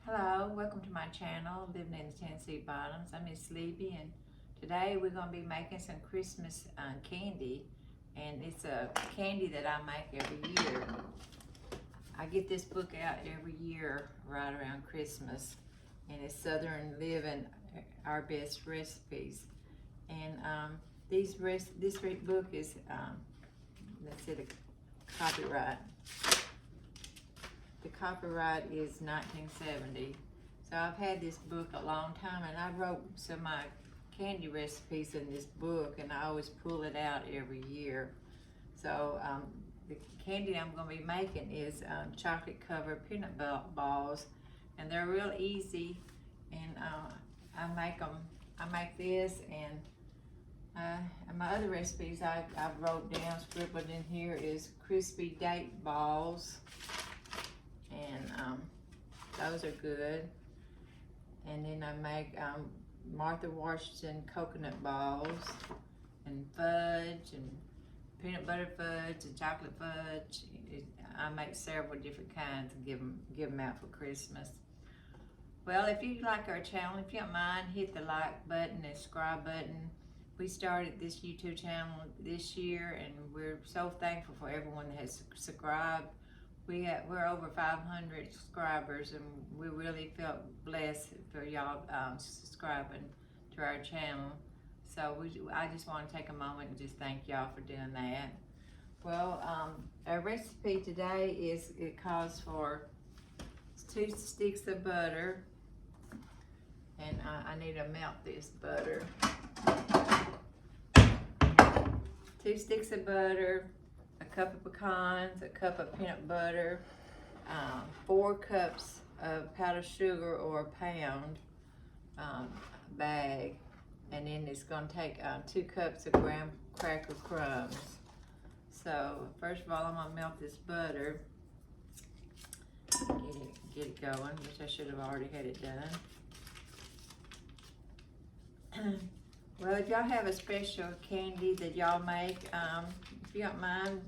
Hello, welcome to my channel, Living in the Tennessee Bottoms. I'm Miss Libby, and today we're going to be making some Christmas candy, and it's a candy that I make every year. I get this book out every year right around Christmas, and it's Southern Living, Our Best Recipes. And this book is, let's see the copyright. The copyright is 1970. So I've had this book a long time, and I wrote some of my candy recipes in this book, and I always pull it out every year. So the candy I'm going to be making is chocolate covered peanut balls, and they're real easy. And I make this, and my other recipes I wrote down, scribbled in here, is crispy date balls. And those are good. And then I make Martha Washington coconut balls, and fudge, and peanut butter fudge, and chocolate fudge. I make several different kinds and give them out for Christmas. Well, if you like our channel, if you don't mind, hit the like button and subscribe button. We started this YouTube channel this year, and we're so thankful for everyone that has subscribed. We're over 500 subscribers, and we really felt blessed for y'all subscribing to our channel. So I just want to take a moment and just thank y'all for doing that. Well, our recipe today it calls for 2 sticks of butter, and I need to melt this butter. 2 sticks of butter, a cup of pecans, a cup of peanut butter, 4 cups of powdered sugar or a pound bag, and then it's going to take 2 cups of graham cracker crumbs. So first of all, I'm going to melt this butter, get it going, which I should have already had it done. Well, if y'all have a special candy that y'all make, if you don't mind,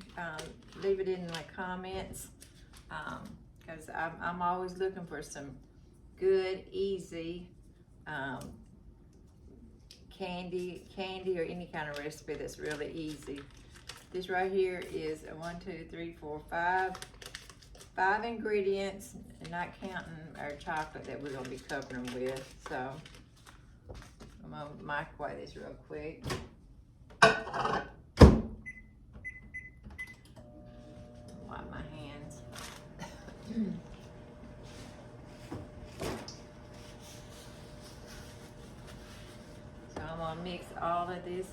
leave it in the comments, because I'm always looking for some good, easy candy or any kind of recipe that's really easy. This right here is 5 ingredients, not counting our chocolate that we're going to be covering them with. So I'm going to microwave this real quick. Wipe my hands. So I'm going to mix all of this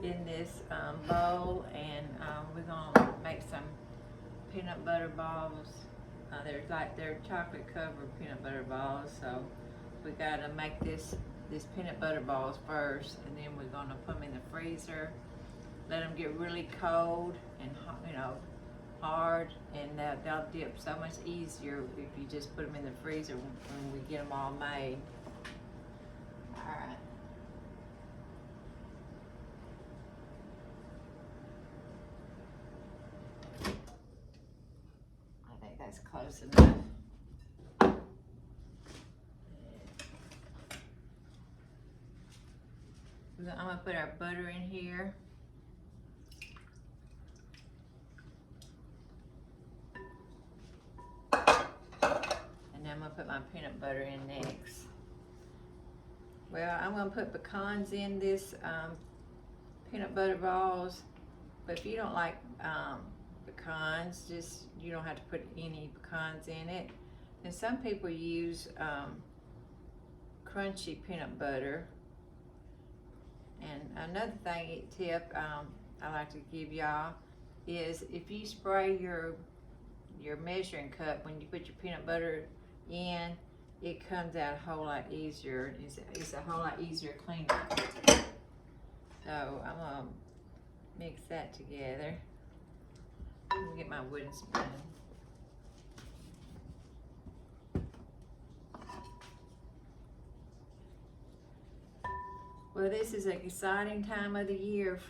in this bowl, and we're going to make some peanut butter balls. They're chocolate covered peanut butter balls, so we got to make this peanut butter balls first, and then we're going to put them in the freezer, let them get really cold and hard, and they'll dip so much easier if you just put them in the freezer when we get them all made. All right. I think that's close enough. I'm going to put our butter in here. And then I'm going to put my peanut butter in next. Well, I'm going to put pecans in this peanut butter balls. But if you don't like pecans, you don't have to put any pecans in it. And some people use crunchy peanut butter. And another tip I like to give y'all is, if you spray your measuring cup when you put your peanut butter in, it comes out a whole lot easier. It's a whole lot easier cleanup. So I'm gonna mix that together. Let me get my wooden spoon. Well, this is an exciting time of the year.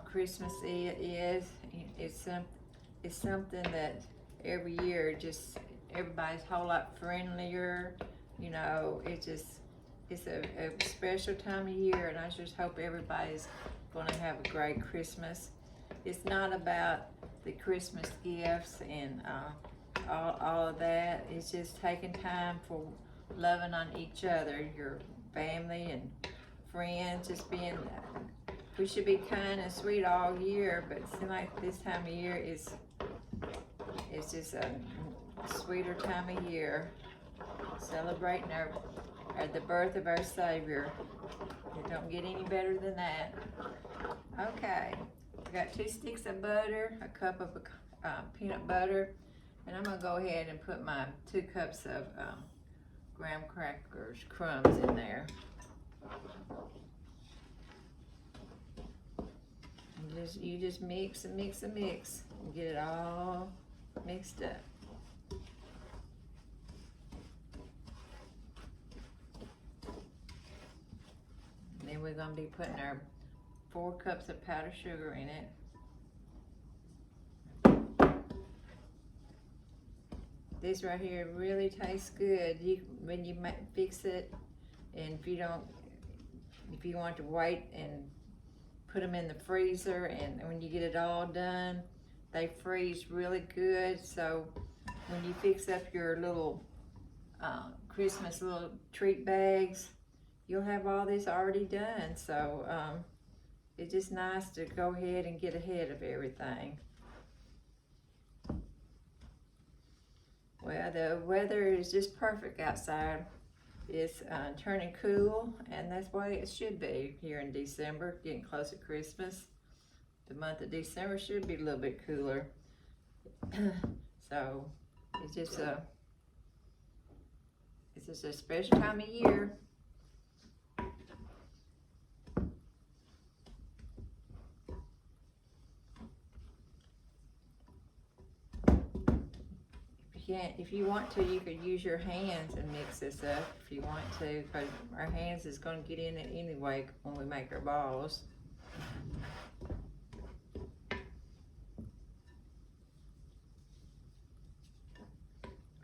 Christmas is. It's something that every year just everybody's a whole lot friendlier. You know, it's a special time of year, and I just hope everybody's going to have a great Christmas. It's not about the Christmas gifts and all of that. It's just taking time for loving on each other, your family and friends, just being, we should be kind and sweet all year, but it seems like this time of year is just a sweeter time of year, celebrating the birth of our Savior. It don't get any better than that. Okay, I got 2 sticks of butter, a cup of peanut butter, and I'm gonna go ahead and put my 2 cups of graham crackers, crumbs in there. And you just mix and mix and mix and get it all mixed up. And then we're gonna be putting our 4 cups of powdered sugar in it. This right here really tastes good when you fix it, and if you want to wait and put them in the freezer, and when you get it all done, they freeze really good. So when you fix up your little Christmas little treat bags, you'll have all this already done. So it's just nice to go ahead and get ahead of everything. Well, the weather is just perfect outside. It's turning cool, and that's why it should be here in December, getting close to Christmas. The month of December should be a little bit cooler. So it's just a special time of year. If you want to, you could use your hands and mix this up if you want to, because our hands is going to get in it anyway when we make our balls.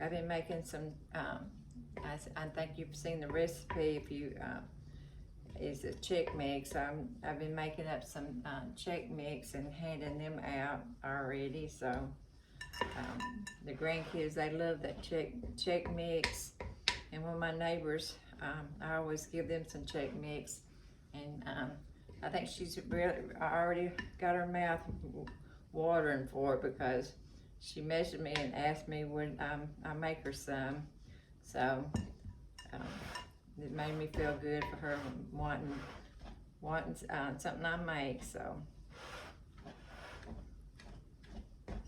I've been making some, I think you've seen the recipe, if you, is a Chex Mix. I've been making up some Chex Mix and handing them out already, so. The grandkids, they love that Chex Mix, and one of my neighbors, I always give them some Chex Mix, and I think she's really already got her mouth watering for it, because she messaged me and asked me when I make her some. So it made me feel good for her wanting something I make. So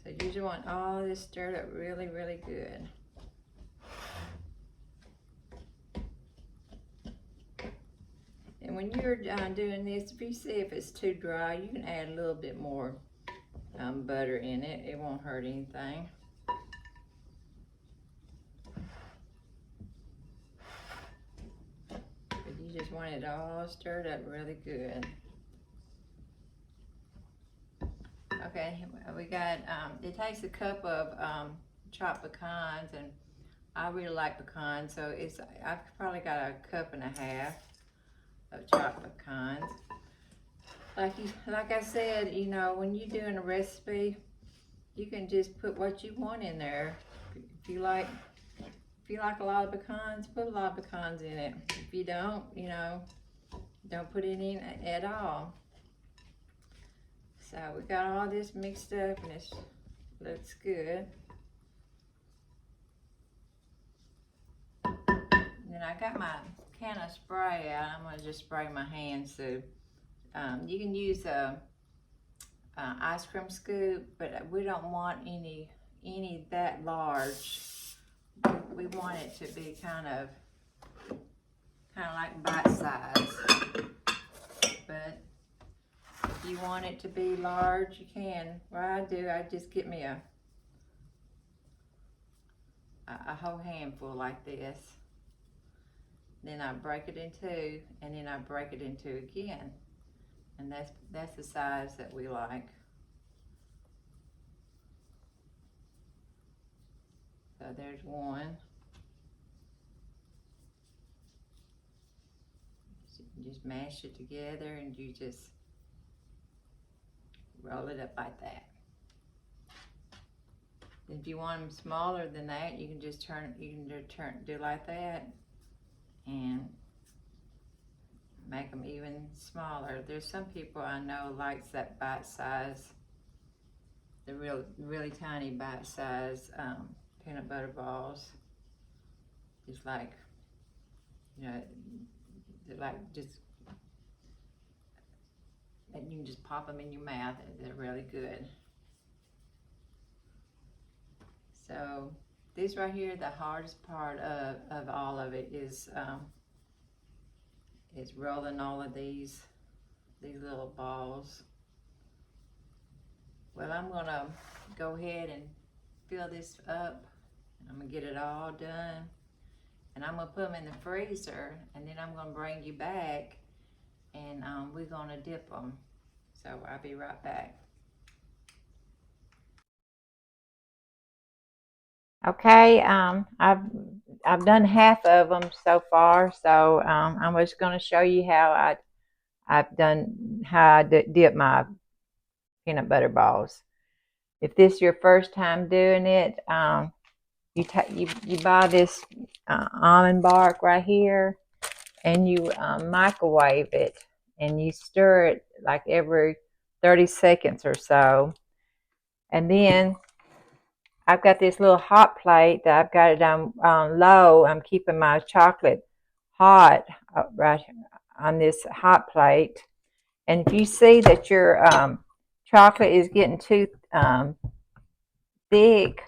you just want all this stirred up really, really good. And when you're doing this, if you see if it's too dry, you can add a little bit more butter in it. It won't hurt anything. But you just want it all stirred up really good. Okay, we got, it takes a cup of chopped pecans, and I really like pecans, so I've probably got a cup and a half of chopped pecans. Like I said, you know, when you're doing a recipe, you can just put what you want in there. If you like a lot of pecans, put a lot of pecans in it. If you don't, you know, don't put it in at all. So we got all this mixed up, and it looks good. And then I got my can of spray out. I'm gonna just spray my hands. So you can use a ice cream scoop, but we don't want any that large. We want it to be kind of like bite size. But if you want it to be large, you can. What I do, I just get me a whole handful like this. Then I break it in two, and then I break it in two again. And that's the size that we like. So there's one. So you just mash it together and you just roll it up like that. If you want them smaller than that, you can just do like that and make them even smaller. There's some people I know likes that bite size, the really tiny bite size peanut butter balls. Just like, you know, they're like just, and you can just pop them in your mouth. They're really good. So this right here, the hardest part of all of it is rolling all of these little balls. Well, I'm gonna go ahead and fill this up. I'm gonna get it all done, and I'm gonna put them in the freezer, and then I'm gonna bring you back, and we're gonna dip them. So I'll be right back. Okay, I've done half of them so far, so I'm just going to show you how I dip my peanut butter balls. If this is your first time doing it, you buy this almond bark right here, and you microwave it, and you stir it like every 30 seconds or so, and then I've got this little hot plate that I've got it on low. I'm keeping my chocolate hot right on this hot plate. And if you see that your chocolate is getting too thick,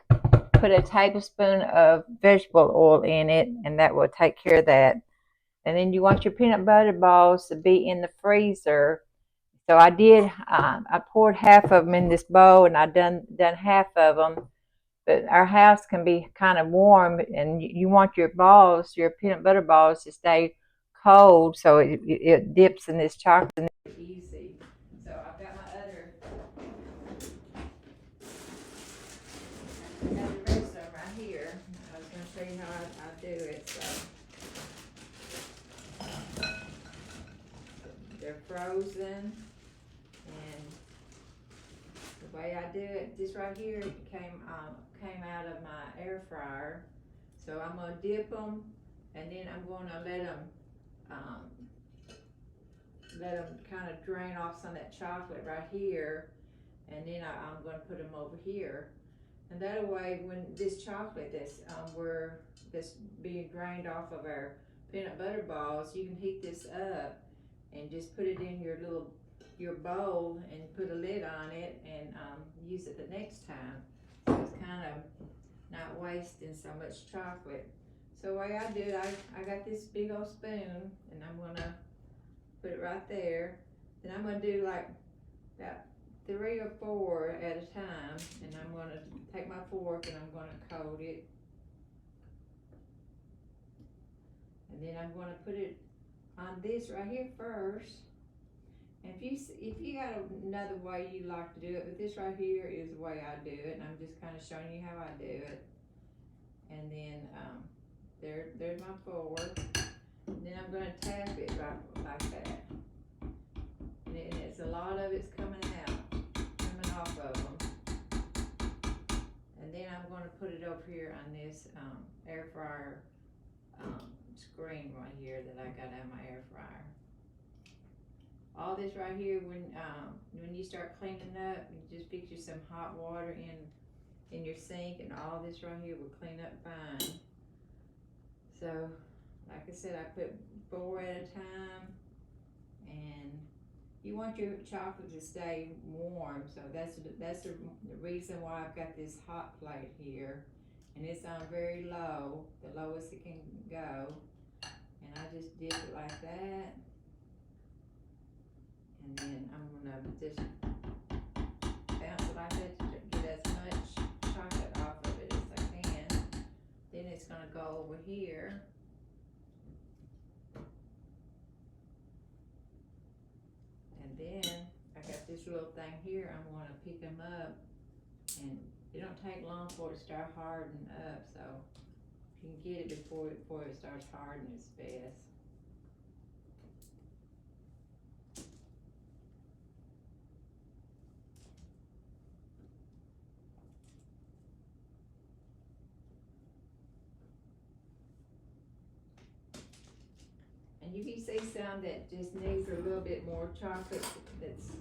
put a tablespoon of vegetable oil in it, and that will take care of that. And then you want your peanut butter balls to be in the freezer. So I did, I poured half of them in this bowl, and I done half of them. But our house can be kind of warm, and you want your balls, your peanut butter balls, to stay cold, so it dips in this chocolate. Easy. So I've got my other, I got the rest of them right here. I was going to show you how I do it. So they're frozen, and the way I do it, this right here came out of my air fryer. So I'm gonna dip them, and then I'm gonna let them kind of drain off some of that chocolate right here, and then I'm gonna put them over here. And that way, when this chocolate that's being drained off of our peanut butter balls, you can heat this up and just put it in your bowl and put a lid on it, and use it the next time. So it's kind of not wasting so much chocolate. So the way I do it, I got this big old spoon, and I'm gonna put it right there. Then I'm gonna do like about 3 or 4 at a time, and I'm gonna take my fork and I'm gonna coat it. And then I'm gonna put it on this right here first. And if you got another way you like to do it, but this right here is the way I do it, and I'm just kind of showing you how I do it. And then there's my fork. And then I'm gonna tap it right like that. And it's a lot of it's coming off of them. And then I'm gonna put it over here on this air fryer screen right here that I got on my air fryer. All this right here, when you start cleaning up, you just fix you some hot water in your sink, and all this right here will clean up fine. So, like I said, I put 4 at a time, and you want your chocolate to stay warm. So that's the reason why I've got this hot plate here, and it's on very low, the lowest it can go. And I just dip it like that, and then I'm gonna just bounce it like that to get as much chocolate off of it as I can. Then it's gonna go over here. And then I got this little thing here. I'm gonna pick them up and it don't take long for it to start hardening up, so if you can get it before it starts hardening, it's best. And you can see some that just needs a little bit more chocolate. That's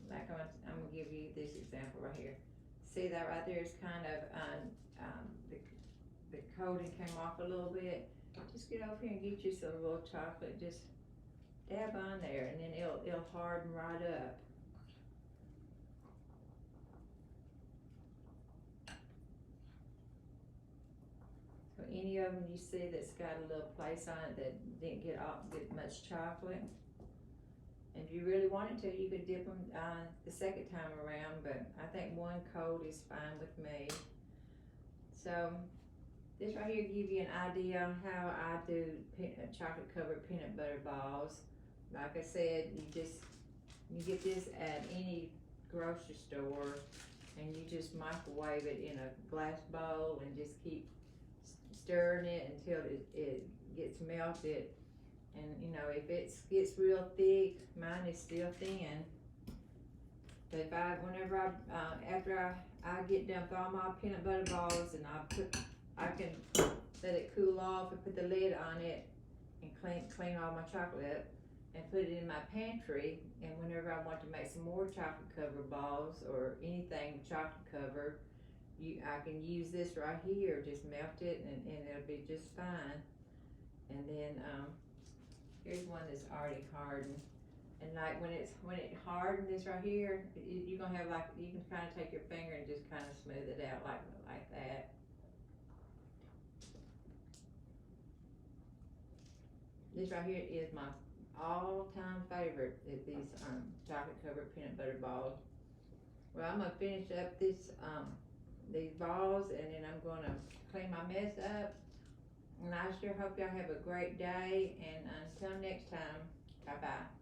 like I'm gonna give you this example right here. See that right there is kind of the coating came off a little bit. Just get over here and get you some little chocolate. Just dab on there, and then it'll harden right up. So any of them you see that's got a little place on it that didn't get much chocolate, if you really wanted to, you could dip them the second time around, but I think one coat is fine with me. So this right here give you an idea on how I do chocolate covered peanut butter balls. Like I said, you get this at any grocery store, and you just microwave it in a glass bowl and just keep stirring it until it gets melted. And you know, if it gets real thick, mine is still thin. But whenever after I get done with all my peanut butter balls, and I can let it cool off and put the lid on it and clean all my chocolate up and put it in my pantry. And whenever I want to make some more chocolate covered balls or anything chocolate covered, I can use this right here. Just melt it and it'll be just fine. And then here's one that's already hardened. And like when it hardened, this right here, you're gonna have like, you can kind of take your finger and just kind of smooth it out like that. This right here is my all-time favorite, these chocolate covered peanut butter balls. Well, I'm gonna finish up these balls, and then I'm gonna clean my mess up. And I sure hope y'all have a great day, and until next time, bye-bye.